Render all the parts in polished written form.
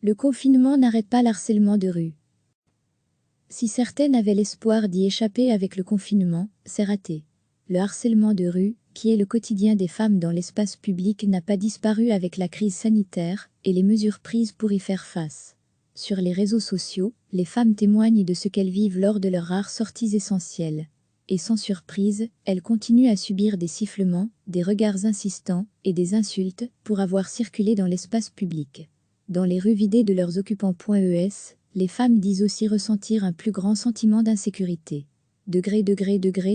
Le confinement n'arrête pas l'harcèlement de rue. Si certaines avaient l'espoir d'y échapper avec le confinement, c'est raté. Le harcèlement de rue, qui est le quotidien des femmes dans l'espace public, n'a pas disparu avec la crise sanitaire et les mesures prises pour y faire face. Sur les réseaux sociaux, les femmes témoignent de ce qu'elles vivent lors de leurs rares sorties essentielles. Et sans surprise, elles continuent à subir des sifflements, des regards insistants et des insultes pour avoir circulé dans l'espace public. Dans les rues vidées de leurs occupants.es, les femmes disent aussi ressentir un plus grand sentiment d'insécurité. Degré,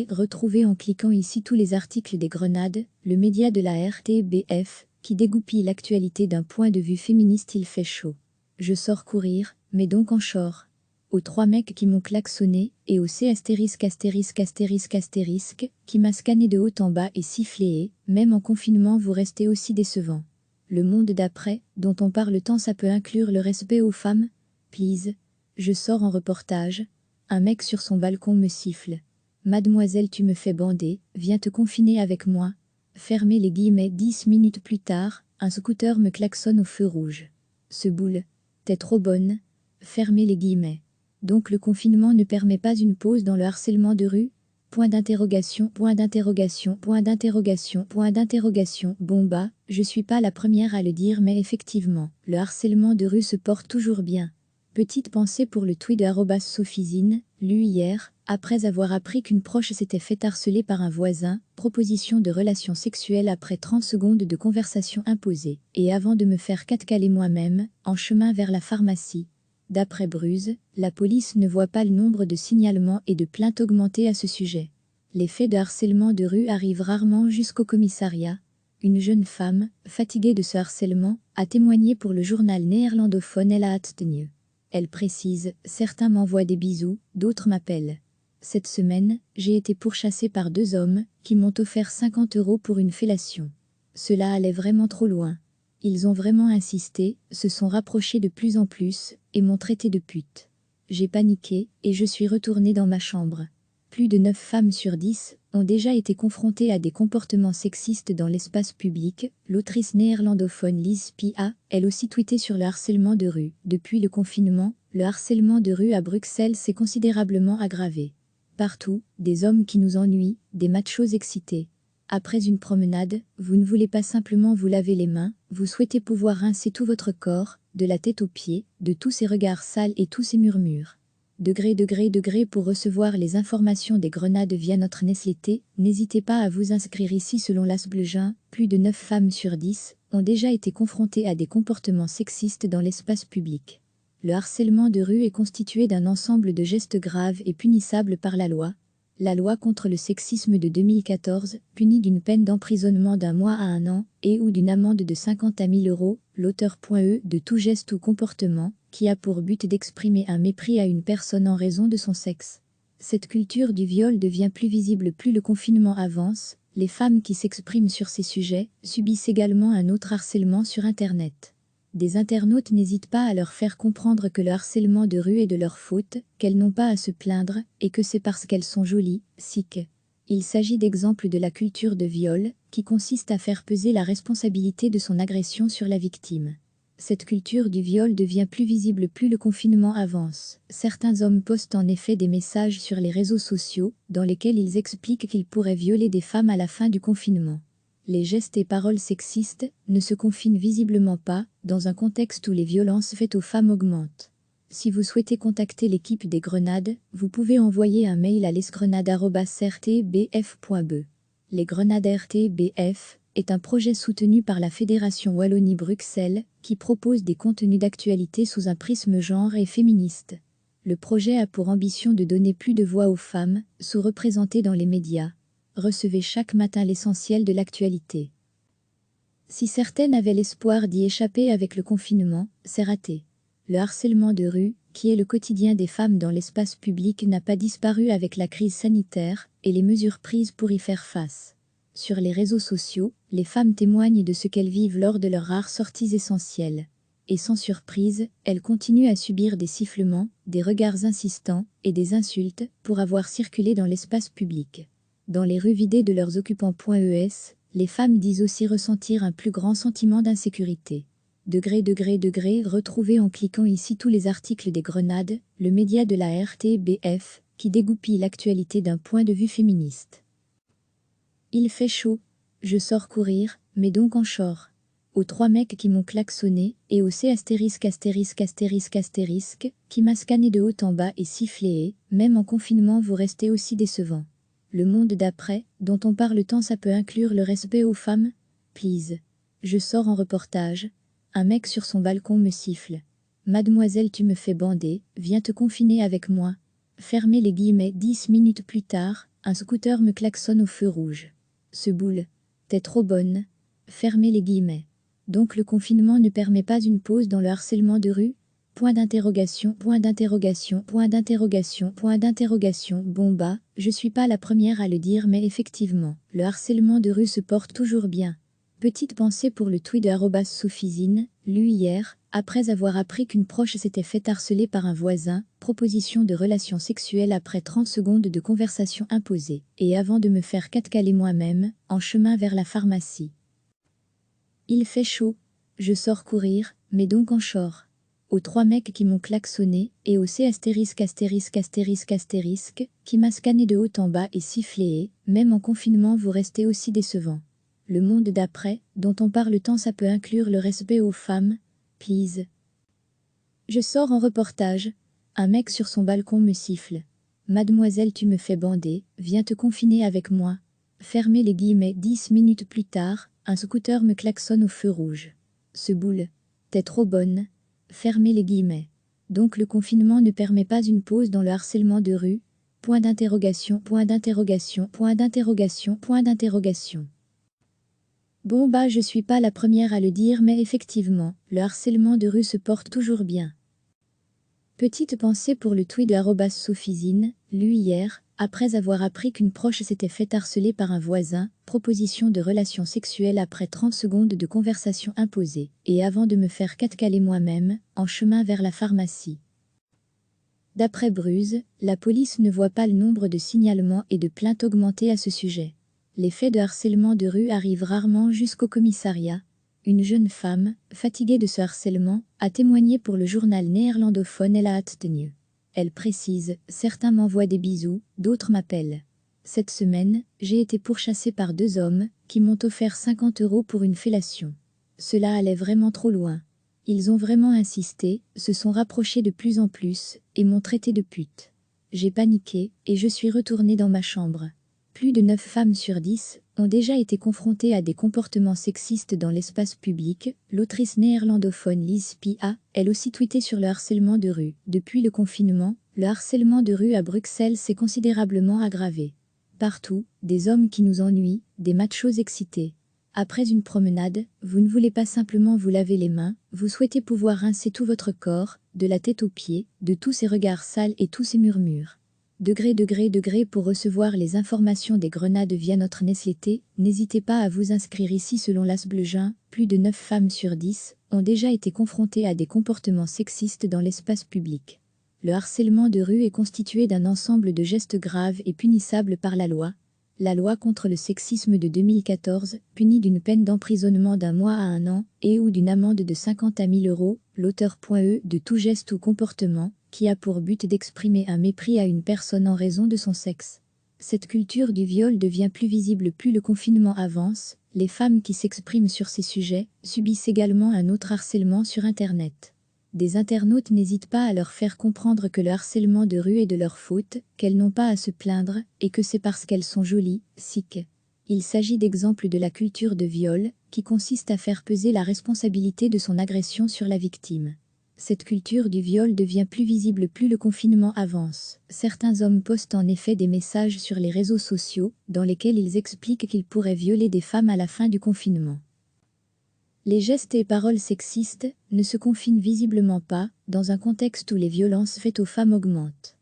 retrouvez en cliquant ici tous les articles des Grenades, le média de la RTBF, qui dégoupille l'actualité d'un point de vue féministe. Il fait chaud. Je sors courir, mais donc en short. Aux 3 mecs qui m'ont klaxonné, et au C***, qui m'a scanné de haut en bas et sifflé, même en confinement vous restez aussi décevant. Le monde d'après, dont on parle tant, ça peut inclure le respect aux femmes? Please. Je sors en reportage. Un mec sur son balcon me siffle. Mademoiselle, tu me fais bander, viens te confiner avec moi. Fermez les guillemets. 10 minutes plus tard, un scooter me klaxonne au feu rouge. Ce boule. T'es trop bonne. Fermez les guillemets. Donc le confinement ne permet pas une pause dans le harcèlement de rue? Point d'interrogation. Bon bah, je suis pas la première à le dire, mais effectivement, le harcèlement de rue se porte toujours bien. Petite pensée pour le tweet de @Sophizine, lu hier, après avoir appris qu'une proche s'était fait harceler par un voisin, proposition de relation sexuelle après 30 secondes de conversation imposée, et avant de me faire 4 caler moi-même, en chemin vers la pharmacie. D'après Bruse, la police ne voit pas le nombre de signalements et de plaintes augmenter à ce sujet. Les faits de harcèlement de rue arrivent rarement jusqu'au commissariat. Une jeune femme, fatiguée de ce harcèlement, a témoigné pour le journal néerlandophone Elle Haattenje. Elle précise « Certains m'envoient des bisous, d'autres m'appellent. Cette semaine, j'ai été pourchassée par 2 hommes qui m'ont offert 50 € pour une fellation. Cela allait vraiment trop loin. Ils ont vraiment insisté, se sont rapprochés de plus en plus et m'ont traité de pute. J'ai paniqué et je suis retournée dans ma chambre. » Plus de 9 femmes sur 10 ont déjà été confrontées à des comportements sexistes dans l'espace public. L'autrice néerlandophone Liz P. a, elle aussi tweeté sur le harcèlement de rue. Depuis le confinement, le harcèlement de rue à Bruxelles s'est considérablement aggravé. Partout, des hommes qui nous ennuient, des machos excités. Après une promenade, vous ne voulez pas simplement vous laver les mains, vous souhaitez pouvoir rincer tout votre corps, de la tête aux pieds, de tous ces regards sales et tous ces murmures. Degré pour recevoir les informations des Grenades via notre newsletter, n'hésitez pas à vous inscrire ici. Selon l'Asblejeun, plus de 9 femmes sur 10 ont déjà été confrontées à des comportements sexistes dans l'espace public. Le harcèlement de rue est constitué d'un ensemble de gestes graves et punissables par la loi. La loi contre le sexisme de 2014 punit d'une peine d'emprisonnement d'1 mois à 1 an et ou d'une amende de 50 à 1000 €, l'auteur.e de tout geste ou comportement qui a pour but d'exprimer un mépris à une personne en raison de son sexe. Cette culture du viol devient plus visible plus le confinement avance. Les femmes qui s'expriment sur ces sujets subissent également un autre harcèlement sur Internet. Des internautes n'hésitent pas à leur faire comprendre que le harcèlement de rue est de leur faute, qu'elles n'ont pas à se plaindre, et que c'est parce qu'elles sont jolies, sick. Il s'agit d'exemples de la culture de viol, qui consiste à faire peser la responsabilité de son agression sur la victime. Cette culture du viol devient plus visible plus le confinement avance. Certains hommes postent en effet des messages sur les réseaux sociaux, dans lesquels ils expliquent qu'ils pourraient violer des femmes à la fin du confinement. Les gestes et paroles sexistes ne se confinent visiblement pas, dans un contexte où les violences faites aux femmes augmentent. Si vous souhaitez contacter l'équipe des Grenades, vous pouvez envoyer un mail à lesgrenades@rtbf.be. Les Grenades RTBF est un projet soutenu par la Fédération Wallonie-Bruxelles, qui propose des contenus d'actualité sous un prisme genre et féministe. Le projet a pour ambition de donner plus de voix aux femmes, sous-représentées dans les médias. Recevez chaque matin l'essentiel de l'actualité. Si certaines avaient l'espoir d'y échapper avec le confinement, c'est raté. Le harcèlement de rue, qui est le quotidien des femmes dans l'espace public, n'a pas disparu avec la crise sanitaire et les mesures prises pour y faire face. Sur les réseaux sociaux, les femmes témoignent de ce qu'elles vivent lors de leurs rares sorties essentielles. Et sans surprise, elles continuent à subir des sifflements, des regards insistants et des insultes pour avoir circulé dans l'espace public. Dans les rues vidées de leurs occupants.es, les femmes disent aussi ressentir un plus grand sentiment d'insécurité. Retrouvez en cliquant ici tous les articles des Grenades, le média de la RTBF, qui dégoupille l'actualité d'un point de vue féministe. Il fait chaud. Je sors courir, mais donc en short. Aux 3 mecs qui m'ont klaxonné, et au C***, qui m'a scanné de haut en bas et sifflé, même en confinement vous restez aussi décevant. Le monde d'après, dont on parle tant, ça peut inclure le respect aux femmes? Please. Je sors en reportage. Un mec sur son balcon me siffle. Mademoiselle, tu me fais bander, viens te confiner avec moi. Fermez les guillemets. 10 minutes plus tard, un scooter me klaxonne au feu rouge. Ce boule. T'es trop bonne. Fermez les guillemets. Donc le confinement ne permet pas une pause dans le harcèlement de rue? Point d'interrogation. Bon bah, je suis pas la première à le dire, mais effectivement, le harcèlement de rue se porte toujours bien. Petite pensée pour le tweet de @Sophizine, lu hier, après avoir appris qu'une proche s'était fait harceler par un voisin, proposition de relation sexuelle après 30 secondes de conversation imposée, et avant de me faire 4 caler moi-même, en chemin vers la pharmacie. Il fait chaud. Je sors courir, mais donc en short. Aux 3 mecs qui m'ont klaxonné, et au C***, qui m'a scanné de haut en bas et sifflé, même en confinement vous restez aussi décevant. Le monde d'après, dont on parle tant, ça peut inclure le respect aux femmes? Please. Je sors en reportage. Un mec sur son balcon me siffle. Mademoiselle, tu me fais bander, viens te confiner avec moi. Fermez les guillemets. 10 minutes plus tard, un scooter me klaxonne au feu rouge. Ce boule. T'es trop bonne. Fermez les guillemets. Donc le confinement ne permet pas une pause dans le harcèlement de rue? Point d'interrogation. Bon bah, je suis pas la première à le dire, mais effectivement, le harcèlement de rue se porte toujours bien. Petite pensée pour le tweet de @Sophizine, lu hier, après avoir appris qu'une proche s'était fait harceler par un voisin, proposition de relation sexuelle après 30 secondes de conversation imposée, et avant de me faire 4 caler moi-même, en chemin vers la pharmacie. D'après Bruse, la police ne voit pas le nombre de signalements et de plaintes augmenter à ce sujet. Les faits de harcèlement de rue arrivent rarement jusqu'au commissariat. Une jeune femme, fatiguée de ce harcèlement, a témoigné pour le journal néerlandophone La Hattenu. Elle précise: certains m'envoient des bisous, d'autres m'appellent. Cette semaine, j'ai été pourchassée par 2 hommes, qui m'ont offert 50 € pour une fellation. Cela allait vraiment trop loin. Ils ont vraiment insisté, se sont rapprochés de plus en plus, et m'ont traité de pute. J'ai paniqué, et je suis retournée dans ma chambre. Plus de 9 femmes sur 10 ont déjà été confrontées à des comportements sexistes dans l'espace public. L'autrice néerlandophone Liz P. a, elle aussi tweeté sur le harcèlement de rue. Depuis le confinement, le harcèlement de rue à Bruxelles s'est considérablement aggravé. Partout, des hommes qui nous ennuient, des machos excités. Après une promenade, vous ne voulez pas simplement vous laver les mains, vous souhaitez pouvoir rincer tout votre corps, de la tête aux pieds, de tous ces regards sales et tous ces murmures. Pour recevoir les informations des Grenades via notre newsletter, n'hésitez pas à vous inscrire ici. Selon l'As Bleugin, plus de 9 femmes sur 10 ont déjà été confrontées à des comportements sexistes dans l'espace public. Le harcèlement de rue est constitué d'un ensemble de gestes graves et punissables par la loi. La loi contre le sexisme de 2014 punit d'une peine d'emprisonnement d'1 mois à 1 an et ou d'une amende de 50 à 1000 €, l'auteur.e de tout geste ou comportement qui a pour but d'exprimer un mépris à une personne en raison de son sexe. Cette culture du viol devient plus visible plus le confinement avance. Les femmes qui s'expriment sur ces sujets subissent également un autre harcèlement sur Internet. Des internautes n'hésitent pas à leur faire comprendre que le harcèlement de rue est de leur faute, qu'elles n'ont pas à se plaindre, et que c'est parce qu'elles sont jolies, sick. Il s'agit d'exemples de la culture de viol, qui consiste à faire peser la responsabilité de son agression sur la victime. Cette culture du viol devient plus visible plus le confinement avance. Certains hommes postent en effet des messages sur les réseaux sociaux, dans lesquels ils expliquent qu'ils pourraient violer des femmes à la fin du confinement. Les gestes et paroles sexistes ne se confinent visiblement pas, dans un contexte où les violences faites aux femmes augmentent.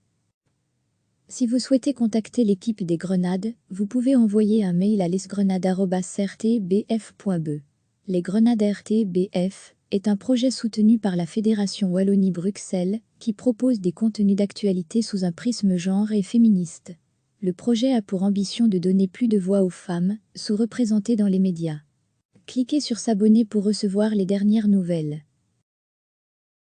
Si vous souhaitez contacter l'équipe des Grenades, vous pouvez envoyer un mail à lesgrenades@rtbf.be. Les Grenades RTBF est un projet soutenu par la Fédération Wallonie-Bruxelles, qui propose des contenus d'actualité sous un prisme genre et féministe. Le projet a pour ambition de donner plus de voix aux femmes, sous-représentées dans les médias. Cliquez sur s'abonner pour recevoir les dernières nouvelles.